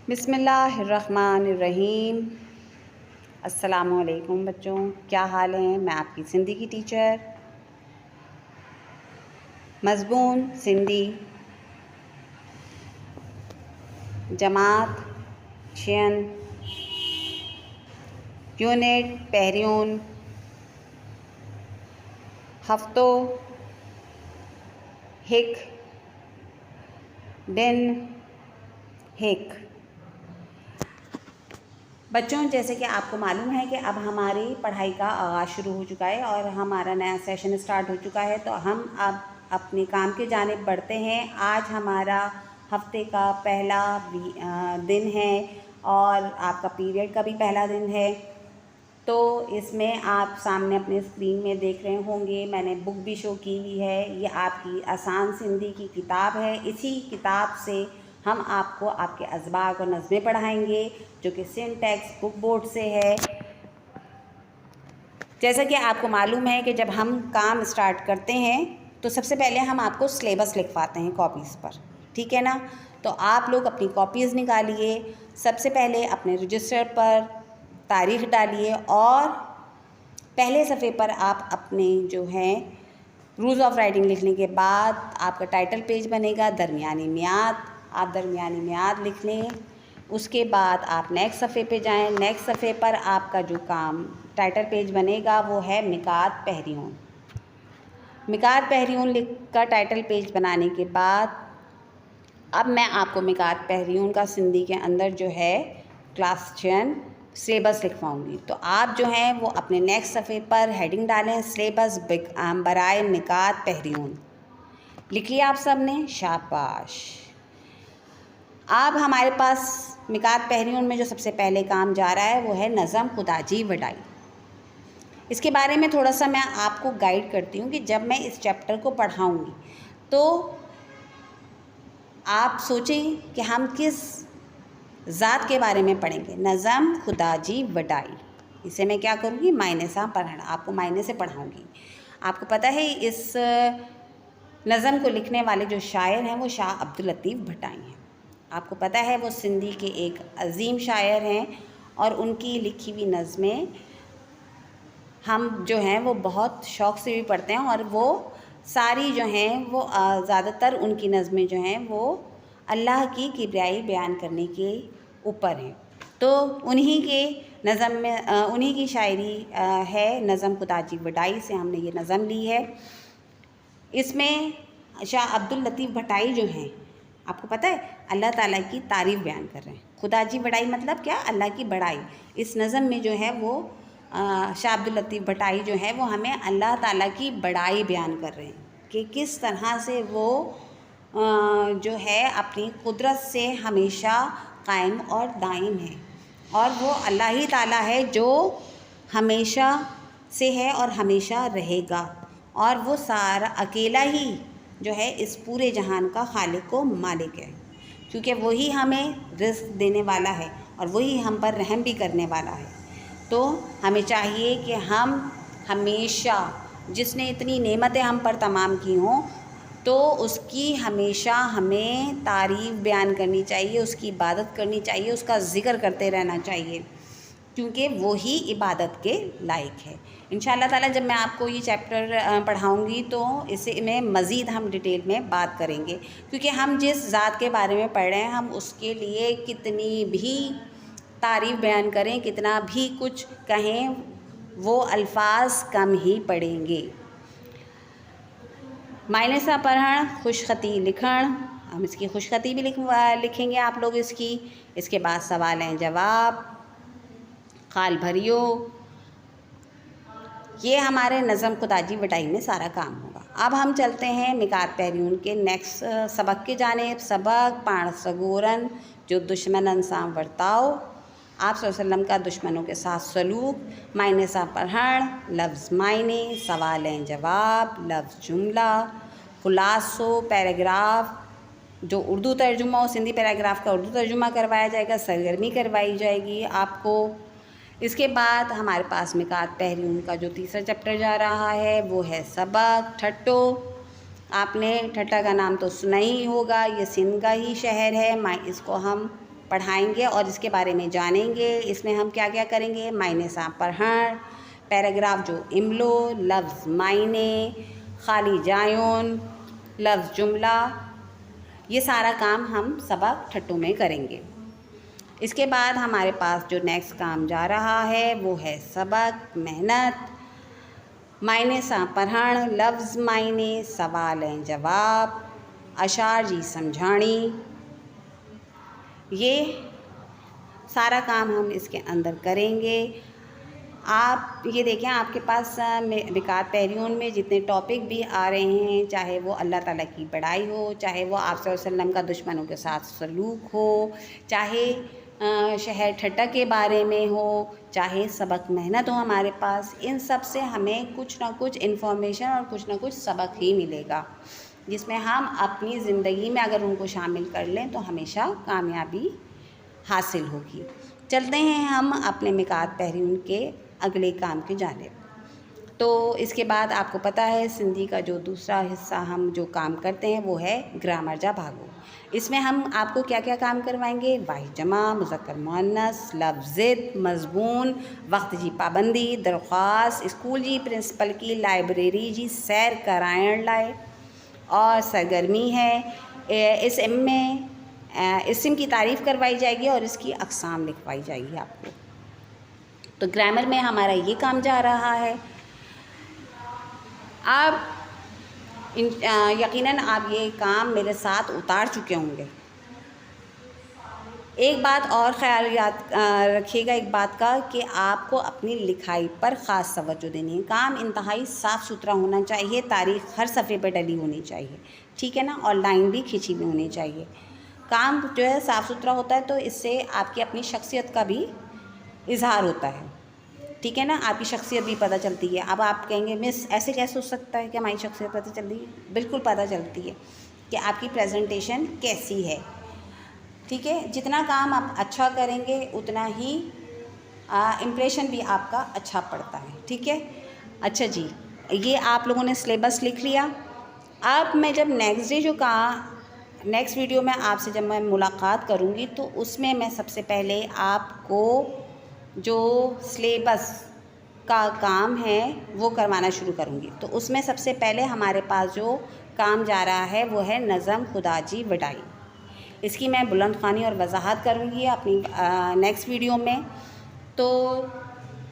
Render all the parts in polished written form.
बिस्मिल्लाहिर्रहमानिर्रहीम। अस्सलामुअलैकुम बच्चों, क्या हाल हैं। मैं आपकी सिंधी की टीचर। मज़मून सिंधी, जमात छियन, यूनिट पहिरियों, हफ़्तो हिक, दिन हिक। बच्चों, जैसे कि आपको मालूम है कि अब हमारी पढ़ाई का आगाज़ शुरू हो चुका है और हमारा नया सेशन स्टार्ट हो चुका है, तो हम अब अपने काम की जानिब बढ़ते हैं। आज हमारा हफ्ते का पहला दिन है और आपका पीरियड का भी पहला दिन है। तो इसमें आप सामने अपने स्क्रीन में देख रहे होंगे, मैंने बुक भी शो की हुई है। ये आपकी आसान सिंधी की किताब है। इसी किताब से हम आपको आपके अज़बाक और नज़में पढ़ाएंगे, जो कि सिंटैक्स बुक बोर्ड से है। जैसा कि आपको मालूम है कि जब हम काम स्टार्ट करते हैं तो सबसे पहले हम आपको सिलेबस लिखवाते हैं कॉपीज़ पर, ठीक है ना। तो आप लोग अपनी कॉपीज़ निकालिए। सबसे पहले अपने रजिस्टर पर तारीख़ डालिए और पहले सफ़े पर आप अपने जो है रूल्स ऑफ राइटिंग लिखने के बाद आपका टाइटल पेज बनेगा दरमियानी मियाद। आप दरमियानी मियाद लिख लें। उसके बाद आप नेक्स्ट सफ़े पे जाएं। नेक्स्ट सफ़े पर आपका जो काम टाइटल पेज बनेगा वो है मिकात पहिरियों। मिकात पहिरियों लिख कर टाइटल पेज बनाने के बाद अब मैं आपको मिकात पहिरियों का सिंधी के अंदर जो है क्लास 10 सिलेबस लिखवाऊंगी। तो आप जो हैं वो अपने नेक्स्ट सफ़े पर हेडिंग डालें, सिलेबस बराए मिकात पहिरियों। लिख लिया आप सब ने? शाबाश। अब हमारे पास मिकात पहिरियों में जो सबसे पहले काम जा रहा है वो है नज़म खुदाजी वडाई। इसके बारे में थोड़ा सा मैं आपको गाइड करती हूँ कि जब मैं इस चैप्टर को पढ़ाऊँगी तो आप सोचें कि हम किस ज़ात के बारे में पढ़ेंगे। नज़म खुदाजी वडाई, इसे मैं क्या करूँगी, मायने सा पढ़ना, आपको मायने से पढ़ाऊँगी। आपको पता है इस नज़म को लिखने वाले जो शायर हैं वो शाह अब्दुल लतीफ़ भटाई हैं। आपको पता है वो सिंधी के एक अजीम शायर हैं और उनकी लिखी हुई नज़में हम जो हैं वो बहुत शौक़ से भी पढ़ते हैं और वो सारी जो हैं वो ज़्यादातर उनकी नज़में जो हैं वो अल्लाह की किबरियाई बयान करने के ऊपर हैं। तो उन्हीं के नज़म में उन्हीं की शायरी है नज़म खुदाजी वडाई से हमने ये नज़म ली है। इसमें शाह अब्दुल लतीफ़ भटाई जो हैं, आपको पता है अल्लाह ताला की तारीफ़ बयान कर रहे हैं। खुदाजी वडाई मतलब क्या, अल्लाह की बड़ाई। इस नज़म में जो है वो शाह अब्दुल लतीफ़ भटाई जो है वो हमें अल्लाह ताला की बड़ाई बयान कर रहे हैं कि किस तरह से वो जो है अपनी कुदरत से हमेशा कायम और दायम है और वो अल्लाह ही ताला है जो हमेशा से है और हमेशा रहेगा और वो सारा अकेला ही जो है इस पूरे जहान का खालिक व मालिक है, क्योंकि वही हमें रिज़्क़ देने वाला है और वही हम पर रहम भी करने वाला है। तो हमें चाहिए कि हम हमेशा, जिसने इतनी नेमतें हम पर तमाम की हों, तो उसकी हमेशा हमें तारीफ़ बयान करनी चाहिए, उसकी इबादत करनी चाहिए, उसका ज़िक्र करते रहना चाहिए, क्योंकि वो ही इबादत के लायक है। इंशाअल्लाह ताला जब मैं आपको ये चैप्टर पढ़ाऊँगी तो इसे में मज़ीद हम डिटेल में बात करेंगे, क्योंकि हम जिस ज़ात के बारे में पढ़ रहे हैं हम उसके लिए कितनी भी तारीफ़ बयान करें, कितना भी कुछ कहें, वो अल्फाज कम ही पड़ेंगे। मायने सा पढ़ण, खुशखती लिखण, हम इसकी खुशखती भी लिखेंगे आप लोग इसकी। इसके बाद सवाल हैं जवाब, खाल भरियो, ये हमारे नज़म खुदाजी वडाई में सारा काम होगा। अब हम चलते हैं मिकात पहिरियों के नेक्स्ट सबक के जानिब। सबक पाण सगोरन जो दुश्मनन सां वर्ताओ, आप सल्लल्लाहु अलैहि वसल्लम का दुश्मनों के साथ सलूक। मायने सा पढ़ण, लफ्ज़ मायने, सवाल हैं जवाब, लफ्ज़ जुमला, खुलासो पैराग्राफ जो उर्दू तर्जुमा हो, सिंधी पैराग्राफ का उर्दू तर्जुमा करवाया जाएगा, सरगर्मी करवाई जाएगी आपको। इसके बाद हमारे पास मिकात पहिरियों का जो तीसरा चैप्टर जा रहा है वो है सबक ठट्टो। आपने ठट्टा का नाम तो सुना ही होगा, ये सिंध का ही शहर है। इसको हम पढ़ाएंगे और इसके बारे में जानेंगे। इसमें हम क्या क्या करेंगे, मायने सा पढ़ण, पैराग्राफ जो इमलो, लफ्ज़ मायने, खाली जायुन, लफ्ज़ जुमला, ये सारा काम हम सबक ठट्टू में करेंगे। इसके बाद हमारे पास जो नेक्स्ट काम जा रहा है वो है सबक मेहनत, मायने सा पढ़ण, लफ्ज़ मायने, सवाल ऐं जवाब, अशार जी समझाणी, ये सारा काम हम इसके अंदर करेंगे। आप ये देखें, आपके पास मिकात पहरियून में जितने टॉपिक भी आ रहे हैं, चाहे वो अल्लाह ताला की बड़ाई हो, चाहे वो आप सल्लल्लाहु अलैहि वसल्लम का दुश्मनों के साथ सलूक हो, चाहे शहर ठट्टा के बारे में हो, चाहे सबक मेहनत हो हमारे पास, इन सब से हमें कुछ ना कुछ इन्फॉर्मेशन और कुछ ना कुछ सबक ही मिलेगा, जिसमें हम अपनी ज़िंदगी में अगर उनको शामिल कर लें तो हमेशा कामयाबी हासिल होगी। चलते हैं हम अपने मिकात पहरियून के अगले काम की जानिब। तो इसके बाद आपको पता है सिंधी का जो दूसरा हिस्सा हम जो काम करते हैं वो है ग्रामर जा भागो। इसमें हम आपको क्या क्या काम करवाएंगे, वाहिद जमा, मुज़क्कर मुअन्नस, लफ्ज़ित, मज़मून, वक्त जी पाबंदी, दरख्वास्त, स्कूल जी प्रिंसिपल की लाइब्रेरी जी सैर कराइण लाए और सरगर्मी है। इसम की तारीफ़ करवाई जाएगी और इसकी अक़साम लिखवाई जाएगी आपको। तो ग्रामर में हमारा ये काम जा रहा है। आप यकीनन आप ये काम मेरे साथ उतार चुके होंगे। एक बात और ख़्याल याद रखिएगा एक बात का कि आपको अपनी लिखाई पर ख़ास तवज्जो देनी है। काम इंतहाई साफ़ सुथरा होना चाहिए, तारीख़ हर सफ़े पे डली होनी चाहिए, ठीक है ना, और लाइन भी खिंची हुई होनी चाहिए। काम जो है साफ़ सुथरा होता है तो इससे आपकी अपनी शख्सियत का भी इजहार होता है, ठीक है ना, आपकी शख्सियत भी पता चलती है। अब आप कहेंगे मिस ऐसे कैसे हो सकता है कि हमारी शख्सियत पता चल रही है? बिल्कुल पता चलती है कि आपकी प्रेजेंटेशन कैसी है, ठीक है। जितना काम आप अच्छा करेंगे उतना ही इम्प्रेशन भी आपका अच्छा पड़ता है, ठीक है। अच्छा जी, ये आप लोगों ने सिलेबस लिख लिया। अब मैं जब नेक्स्ट वीडियो में आपसे जब मैं मुलाकात करूँगी तो उसमें मैं सबसे पहले आपको जो सिलेबस का काम है वो करवाना शुरू करूँगी। तो उसमें सबसे पहले हमारे पास जो काम जा रहा है वो है नज़म खुदा जी वडाई। इसकी मैं बुलंद ख़्वानी और वजाहत करूँगी अपनी नेक्स्ट वीडियो में। तो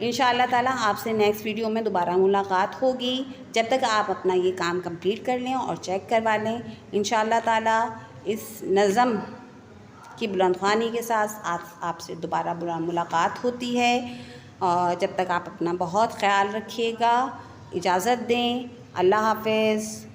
इंशाअल्लाह ताला आपसे नेक्स्ट वीडियो में दोबारा मुलाकात होगी। जब तक आप अपना ये काम कंप्लीट कर लें और चेक करवा लें, इंशाअल्लाह ताला इस नज़म की बुलंद ख़्वानी के साथ आपसे दोबारा मुलाकात होती है। और जब तक आप अपना बहुत ख्याल रखिएगा। इजाज़त दें। अल्लाह हाफ़िज़।